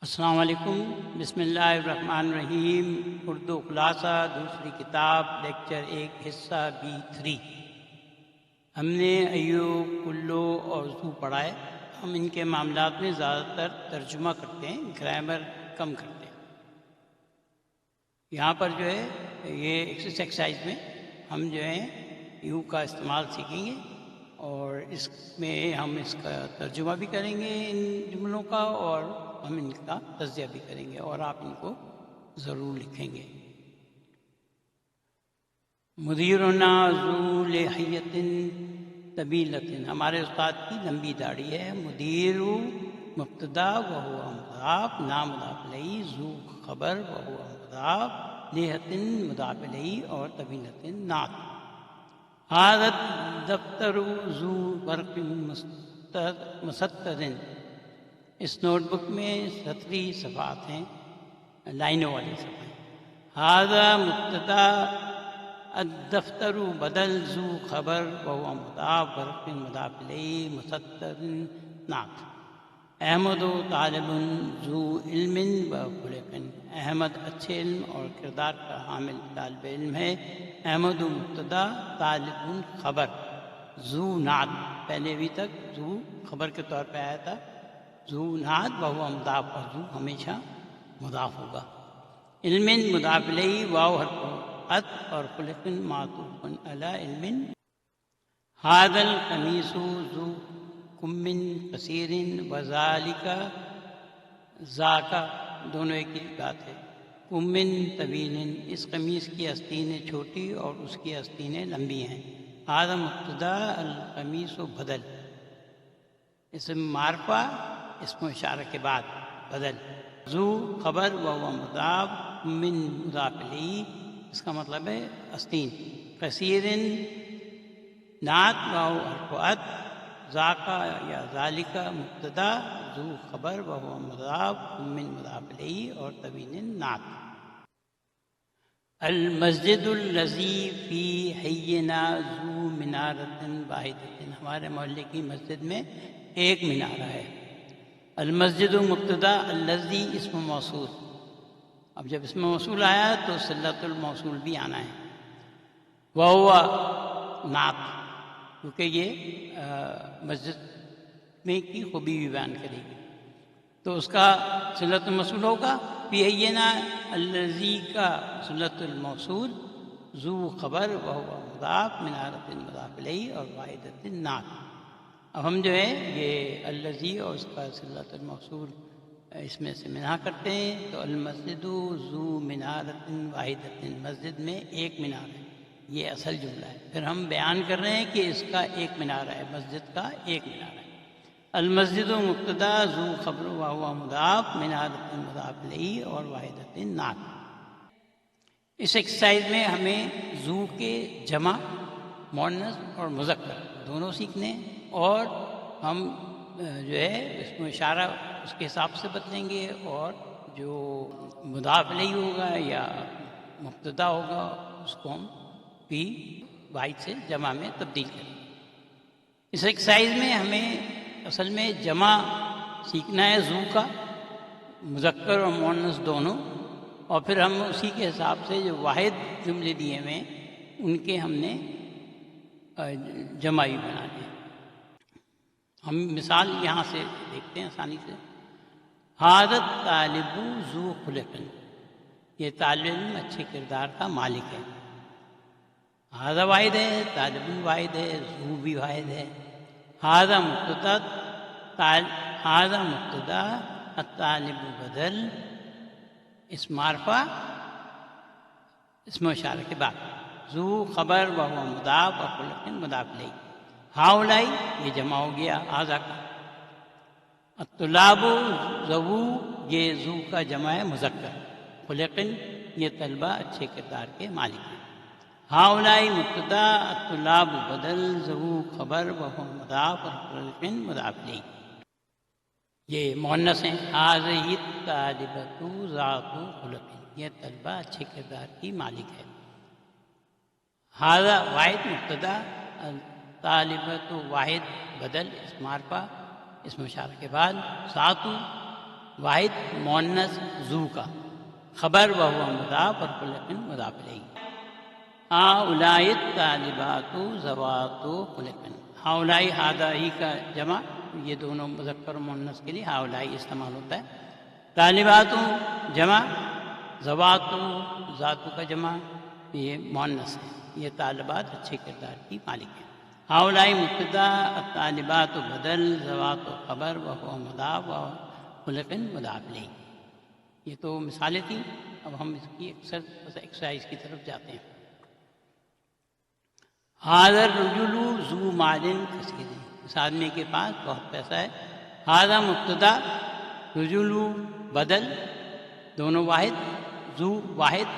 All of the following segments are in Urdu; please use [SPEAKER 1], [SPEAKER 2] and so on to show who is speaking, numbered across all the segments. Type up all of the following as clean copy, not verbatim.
[SPEAKER 1] السلام علیکم۔ بسم اللہ الرحمن الرحیم۔ اردو خلاصہ دوسری کتاب لیکچر 1 حصہ B3۔ ہم نے ایوب، کلو اور زو پڑھا ہے۔ ہم ان کے معاملات میں زیادہ تر ترجمہ کرتے ہیں، گرامر کم کرتے ہیں۔ یہاں پر جو ہے یہ ایکسرسائز میں ہم جو ہے یو کا استعمال سیکھیں گے اور اس میں ہم اس کا ترجمہ بھی کریں گے ان جملوں کا، اور ہم ان کا تجزیہ بھی کریں گے اور آپ ان کو ضرور لکھیں گے۔ مدیرنا ذو لحیۃ طویلۃ، ہمارے استاد کی لمبی داڑھی ہے۔ مدیر مبتدا وہو مضاف، نام مضاف الیہ، ذو خبر وہو مضاف، لحیۃ مضاف الیہ اور طویلۃ نعت۔ هذا الدفتر ذو ورق مسطر، اس نوٹ بک میں سطری صفحات ہیں، لائنوں والی صفحات۔ هذا مبتدا، الدفتر بدل، ذو خبر وهو مضاف، ورق مضاف الیہ، مسطر نعت۔ احمد طالب ذو علم و خلق، احمد اچھے علم اور کردار کا حامل طالب علم ہے۔ احمد مبتدا، طالب خبر، ذو نعت، پہلے ابھی تک ذو خبر کے طور پہ آیا تھا، ذو نعت وہو مضاف، اور ذو ہمیشہ مضاف ہوگا۔ علم مضاف الیہ، واو حرف عطف، اور خلق معطوف علی علم۔ هذا القمیص ذو کم قصیر وذالک، ذاک دونوں ایک ہی بات ہے۔ کم طویل، اس قمیص کی آستینیں چھوٹی اور اس کی آستینیں لمبی ہیں۔ هذا مبتدا، القمیص بدل، اسم معرفہ اسم اشارہ کے بعد بدل۔ ذو خبر وہو مضاف، من مضاف الیہ، اس کا مطلب ہے آستین۔ قصیر نعت، واو حرف عطف، ذاک یا ذالک مبتدا، ذو خبر وہو مضاف، من مضاف الیہ اور طویل نعت۔ المسجد الذی فی حینا ذو منارۃ واحدۃ، ہمارے محلے کی مسجد میں ایک مینارہ ہے۔ المسجد مبتدا، الذی اسم موصول، اب جب اسم موصول آیا تو صلۃ الموصول بھی آنا ہے۔ وہو نعت، کیونکہ یہ مسجد میں کی خوبی بھی بیان کرے گی، تو اس کا صلۃ الموصول ہوگا۔ فی حینا، الذی کا صلۃ الموصول، ذو خبر وہو مضاف، منارۃ مضاف الیہ اور واحدۃ نعت۔ اب ہم جو ہے یہ الذی اور اس کا صلۃ الموصول اس میں سے منع کرتے ہیں، تو المسجد ذو منارۃ واحدۃ، مسجد میں ایک مینار ہے، یہ اصل جملہ ہے۔ پھر ہم بیان کر رہے ہیں کہ اس کا ایک مینارہ ہے، مسجد کا ایک مینارہ ہے۔ المسجد مبتدا، ذو خبر وہو مضاف، منارۃ مضاف الیہ اور واحدۃ نعت۔ اس ایکسرسائز میں ہمیں ذو کے جمع، مؤنث اور مذکر دونوں سیکھنے ہیں، اور ہم جو ہے اس میں اشارہ اس کے حساب سے بدلیں گے، اور جو مضاف الیہ ہوگا یا مبتدا ہوگا اس کو ہم بھی واحد سے جمع میں تبدیل کریں گے۔ اس ایکسرسائز میں ہمیں اصل میں جمع سیکھنا ہے، ذو کا، مذکر اور مؤنث دونوں، اور پھر ہم اسی کے حساب سے جو واحد جملے دیے ہوئے ہیں ان کے ہم نے جمعی بنا دیا۔ ہم مثال یہاں سے دیکھتے ہیں آسانی سے۔ هذا الطالب ذو خلق، یہ طالب علم اچھے کردار کا مالک ہے۔ هذا واحد ہے، طالب واحد ہے، ذو بھی واحد ہے۔ هذا مبتدا، هذا مبتدا، الطالب بدل، اسم معرفہ اسم اشارہ کے بعد، ذو خبر وہو مضاف اور خلق مضاف الیہ۔ ہؤلاء، یہ جمع ہو گیا هذا کا۔ الطلاب ذو، یہ ذو کا جمع ہے مذکر۔ خلق، یہ طلبہ اچھے کردار کے مالک ہیں۔ ہؤلاء مبتدا، الطلاب بدل، ذو خبر وہو مضاف اور خلق مضاف الیہ، یہ مؤنث ہیں۔ هذه الطالبۃ ذات خلق، یہ طلبہ اچھے کردار کی مالک ہے۔ هذا واحد مبتدا، طالبۃ واحد بدل، اسم معرفہ اسم اشارہ کے بعد، ساتو واحد مؤنث ذو کا، خبر وہو مضاف اور خلق مضاف الیہ۔ ہؤلاء الطالبات ذوات خلق، ہؤلاء ہذا ہی کا جمع، یہ دونوں مذکر و مؤنث کے لیے ہؤلاء استعمال ہوتا ہے۔ طالبات جمع، ذوات ذاتوں کا جمع، یہ مؤنث ہے، یہ طالبات اچھے کردار کی مالک ہیں۔ ہؤلاء مبتدا، الطالبات بدل، ذوات خبر وہو مضاف و خلق مضاف الیہ۔ یہ تو مثالیں تھیں، اب ہم اس کی ایکسرسائز کی طرف جاتے ہیں۔ ھذا الرجل ذو مال کثیر، اس آدمی کے پاس بہت پیسہ ہے۔ ھذا مبتدا، رجل بدل، دونوں واحد، ذو واحد،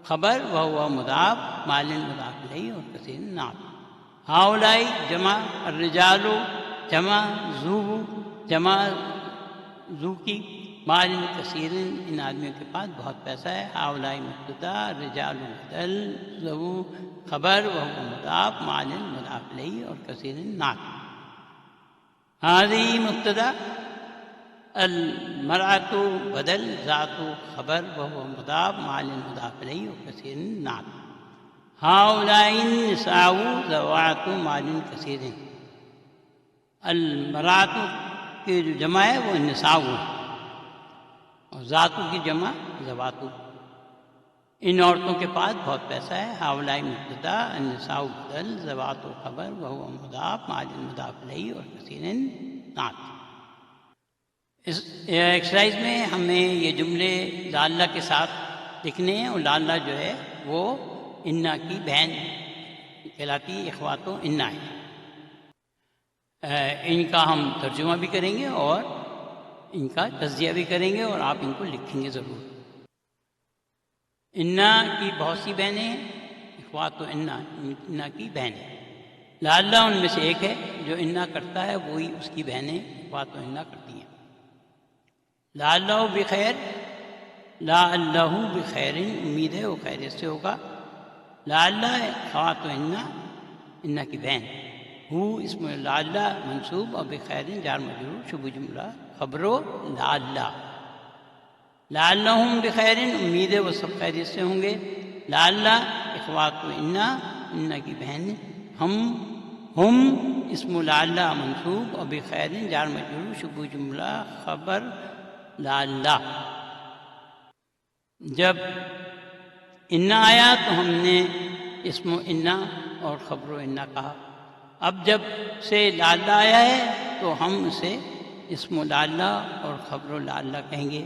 [SPEAKER 1] خبر وہو مضاف، مال مضاف الیہ اور کثیر نعت۔ ہؤلاء جمع، الرجال جمع، ذو کی، مال کثیر، ان آدمیوں کے پاس بہت پیسہ ہے۔ ہؤلاء مبتدا، الرجال بدل، ذو خبر وہو مضاف، مال مضاف الیہ اور کثیر نعت۔ ہذہ مبتدا، المرأۃ بدل، ذات خبر وہو مضاف، مال مضاف الیہ اور کثیر نعت۔ ہؤلاء النساء ذوات مال کثیر، المرأۃ کی جو جمع ہے وہ نساء ہے، اور ذاتوں کی جمع ذوات، ان عورتوں کے پاس بہت پیسہ ہے۔ ہؤلاء مبتدا، النساء بدل، ذوات خبر وہو مضاف، مال مضاف الیہ اور کثیر نعت۔ اس ایکسرسائز میں ہمیں یہ جملے لعلہ کے ساتھ لکھنے ہیں، اور لعلہ جو ہے وہ انا کی بہن کہلاتی، اخوات و انا ہے۔ ان کا ہم ترجمہ بھی کریں گے اور ان کا تجزیہ بھی کریں گے، اور آپ ان کو لکھیں گے ضرور۔ انا کی بہت سی بہنیں ہیں، اخوات و انا کی بہن ہے۔ لعلہ ان میں سے ایک ہے، جو انا کرتا ہے وہی اس کی بہنیں اخوات و انا کرتی ہیں۔ لعلہ بخیر، لعلہ بخیر، امید ہے وہ خیریت سے ہوگا۔ لعلہ اخوات و انا کی بہن، ہو اسم لعلہ منصوب، اور بخیر جار مجرور، شبہ جملہ خبر و لعلہ۔ لعلہم بخیر، امید ہے وہ سب خیریت سے ہوں گے۔ لعلہ اخوات و انا کی بہن، ہم اسم لعلہ منصوب، اور بخیر جار مجرور، شبہ جملہ خبر لعلہ۔ جب انا آیا تو ہم نے اسم انا اور خبر و انا کہا، اب جب سے لعلہ آیا ہے تو ہم اسے اسم لعلہ اور خبر لعلہ کہیں گے۔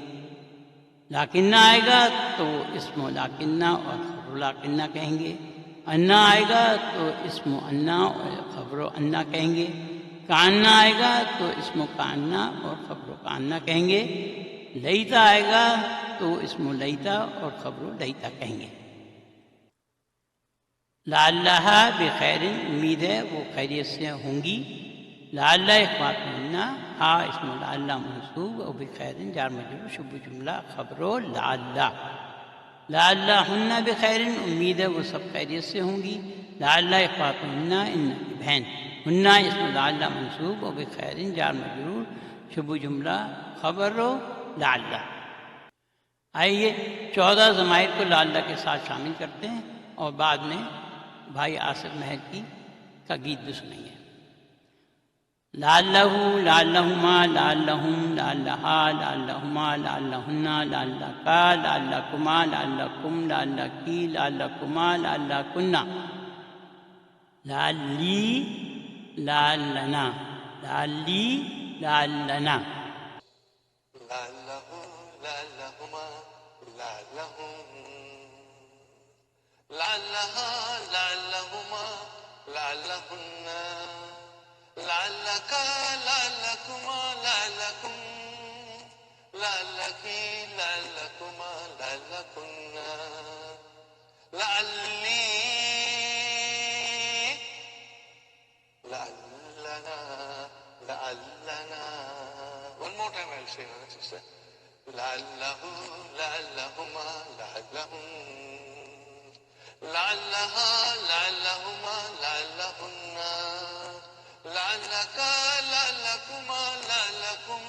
[SPEAKER 1] لاکنہ آئے گا تو اسم لاکنہ اور خبر لاکنہ کہیں گے۔ انا آئے گا تو اسم انا اور خبر انا کہیں گے۔ کانا آئے گا تو اسم کانا اور خبر کانا کہیں گے۔ لیتا آئے گا تو اسم لیتا اور خبر لیتا کہیں گے۔ لعلہ بخیر، امید ہے وہ خیریت سے ہوں گی۔ لعلہ اخوات انا، ہا اسم لعلہ منصوب، اور بخیر جار مجرور، شبہ جملہ خبر لعلہ۔ لعلہ ہن بخیر، امید ہے وہ سب خیریت سے ہوں گی۔ لعلہ اخوات انا، انا کی بہن، ہن اسم لعلہ منصوب، اور بخیر جار مجرور، شبہ جملہ خبر لعلہ۔ آئیے 14 ضمائر کو لعلہ کے ساتھ شامل کرتے ہیں، اور بعد میں بھائی آصف مہر کا گیت بھی سنیں گے۔ لعلہ، لعلہما، لعلہم، لعلہا، لعلہما، لعلہن، لعلکا، لعلکما، لعلکم، لعلکی، لعلکما، لعلکن، لعلی، لعلنا، لعلی، لعلنا۔
[SPEAKER 2] لعلہ، لعلہما، لعلہم، لعلہا، لعلہما، لعلہن، لعلکا، لعلکما، لعلکم، لعلکی، لعلکما، لعلکن، لعلی، لعلنا، لعلنا۔ One more time I'll say, sister. لعلہ، لعلہما، لعلہم، لعلہا، لعلہما، لعلہن، لعلکا، لعلکما، لعلکم،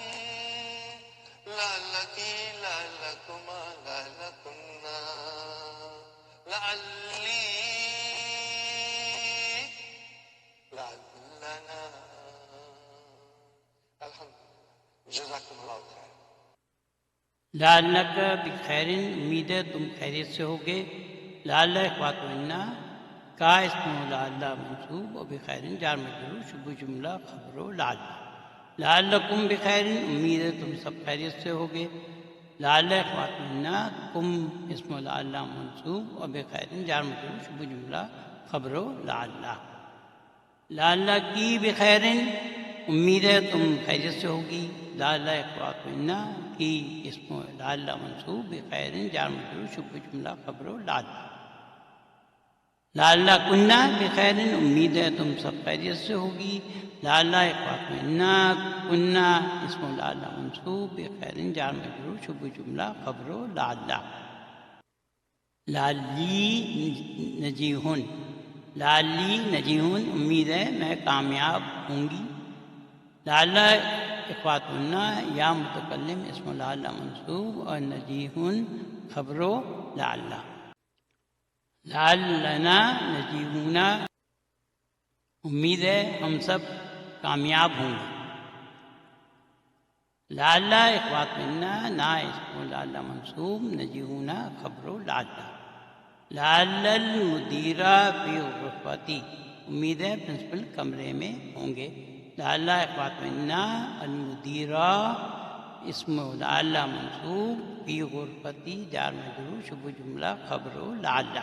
[SPEAKER 2] جزاکم اللہ خیر.
[SPEAKER 1] لعلک بخیر، امید ہے تم خیریت سے ہوگے. لعل اخوات انا کا اسم لعل منصوب و بخیر جار مجرور شبہ جملہ خبر و لعل. لعلکم بخیر، امید ہے تم سب خیریت سے ہوگے. لعل اخوات انا کم اسم لعل منصوب و بخیر جار مجرور شبہ جملہ خبر و لعل. لعل کی بخیر، امید ہے تم خیریت سے ہوگی. لعل اخوات انا کی اسم لعل منصوب بخیر جار مجرور شبہ جملہ خبر و لعل. لعل کنہ بخیر، امید ہے تم سب خیریت سے ہوگی. لعل اخوات انا کنہ اسم لعل منصوب بخیر جار مجرور شبہ جملہ خبر و لعل. لعلی نجیحن، لعلی نجیحن، امید ہے میں کامیاب ہوں گی. لعل اخوات انا یا متکلم اسم لعل منصوب اور نجیحن خبر و لعل. لعلنا نجیحون، امید ہے ہم سب کامیاب ہوں گے. لعل اخوات انا نا اسم لعل منصوب نجیحون خبر و لعل. لعل المدیر فی غرفتی، امید ہے پرنسپل کمرے میں ہوں گے. لعل اخوات انا المدیر اسم لعل منصوب فی غرفتی جار مجرور شبہ جملہ خبر و لعل.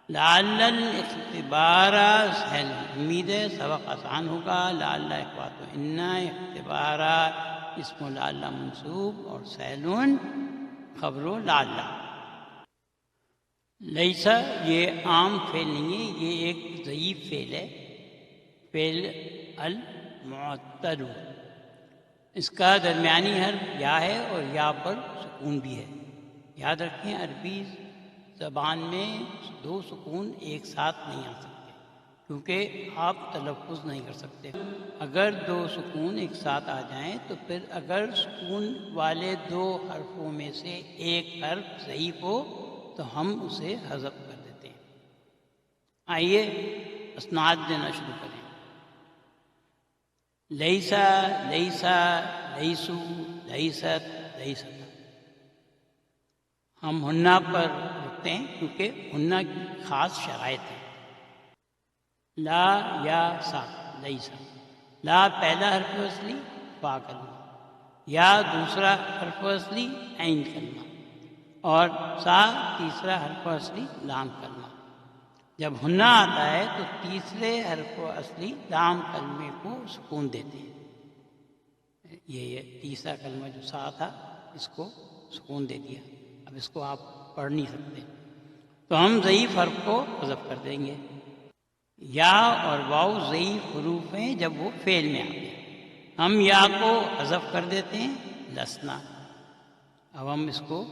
[SPEAKER 1] لعل الاختبار سہل، امید ہے سبق آسان ہوگا. لعل اخوات انا اختبار اسم لعل منصوب اور سہل خبر و لعل. لیسا یہ عام فعل نہیں ہے، یہ ایک ضعیف فعل ہے، فعل المعطل. اس کا درمیانی حرف یا ہے اور یا پر سکون بھی ہے. یاد رکھیں عربی زبان میں دو سکون ایک ساتھ نہیں آ سکتے کیونکہ آپ تلفظ نہیں کر سکتے. اگر دو سکون ایک ساتھ آ جائیں تو پھر اگر سکون والے دو حرفوں میں سے ایک حرف ضعیف ہو تو ہم اسے حذف کر دیتے ہیں. آئیے اسناد دینا شروع کریں. لیسا، لیسا، لیسو، لیست، لیست. ہم ہنہ پر رکتے ہیں کیونکہ ہنہ کی خاص شرائط ہے. لا یا سا، لیسا. لا پہلا حرف اصلی فا کلمہ، یا دوسرا حرف اصلی عین کلمہ، اور سا تیسرا حرف اصلی لام کلمہ. جب ہنہ آتا ہے تو تیسرے حرف اصلی لام کلمے کو سکون دیتے ہیں. یہ تیسرا کلمہ جو سا تھا اس کو سکون دے دیا. اب اس کو آپ پڑھ نہیں سکتے تو ہم ضعیف حرف کو حذف کر دیں گے. یا اور واؤ ضعیف حروف ہیں جب وہ فعل میں آتے ہیں. ہم یا کو حذف کر دیتے ہیں لسنا. اب ہم اس کو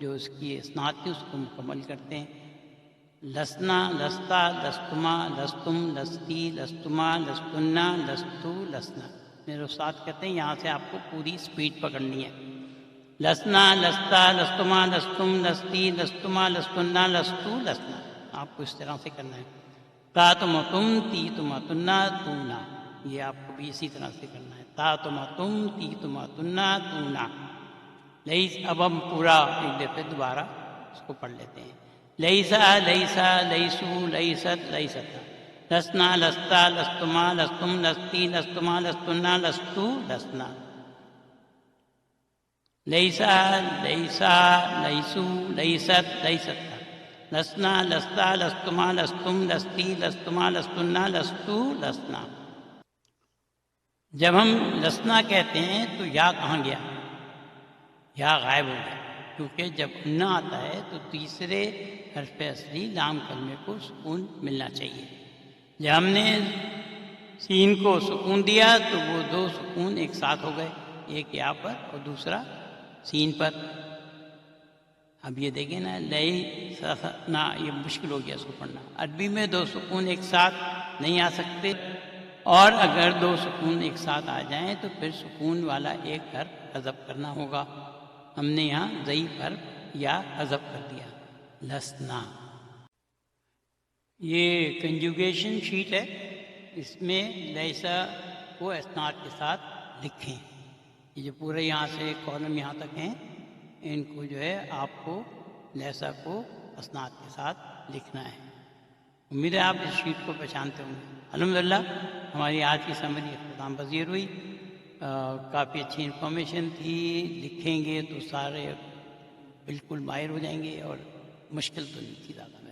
[SPEAKER 1] جو اس کی اسناد تھی اس کو مکمل کرتے ہیں. لسنا، لستا، لستما، لستم، لستی، لستما، لستنا، لستو، لسنا. میرے استاد کہتے ہیں یہاں سے آپ کو پوری سپیڈ پکڑنی ہے. لسنا، لستا، لستما، لستم، لستی، لستما، لستنا، لستو، لسنا. آپ کو اس طرح سے کرنا ہے. تا تم تم، تی تم تنا، تونا. یہ آپ کو بھی اسی طرح سے کرنا ہے. تا تم تم، تی تم تنا، تونا. لیس. اب ہم پورا ایک دفعہ دوبارہ اس کو پڑھ لیتے ہیں. لیسا، لیسا، لیسو، لیست، لیست. لسنا، لستا، لستما، لستم، لستی، لستما، لستنا، لستو، لسنا. لیسا، لیسا، لیسو، list, list. لسنا، لستا، لستما، لستم، لستی، لستما، لستنا، لستو، لسنا. جب ہم لسنا کہتے ہیں تو یا کہاں گیا؟ یا غائب ہو گیا کیونکہ جب نہ آتا ہے تو تیسرے حرف اصلی لام کلمے کو سکون ملنا چاہیے. جب ہم نے سین کو سکون دیا تو وہ دو سکون ایک ساتھ ہو گئے، ایک یا پر اور دوسرا سین پر. اب یہ دیکھیں نا، لئی نا، یہ مشکل ہو گیا اس کو پڑھنا. عربی میں دو سکون ایک ساتھ نہیں آ سکتے، اور اگر دو سکون ایک ساتھ آ جائیں تو پھر سکون والا ایک حرف حذف کرنا ہوگا. ہم نے یہاں ضعیف حرف یا حذف کر دیا، لسنا. یہ کنجوگیشن شیٹ ہے، اس میں لیسا کو اسناد کے ساتھ لکھیں. یہ جو پورے یہاں سے کالم یہاں تک ہیں، ان کو جو ہے آپ کو لہسا کو اسناد کے ساتھ لکھنا ہے۔ امید ہے آپ اس شیٹ کو پہچانتے ہوں گے۔ الحمدللہ ہماری آج کی سمری اختتام پذیر ہوئی، کافی اچھی انفارمیشن تھی، لکھیں گے تو سارے بالکل ماہر ہو جائیں گے اور مشکل تو نہیں تھی زیادہ۔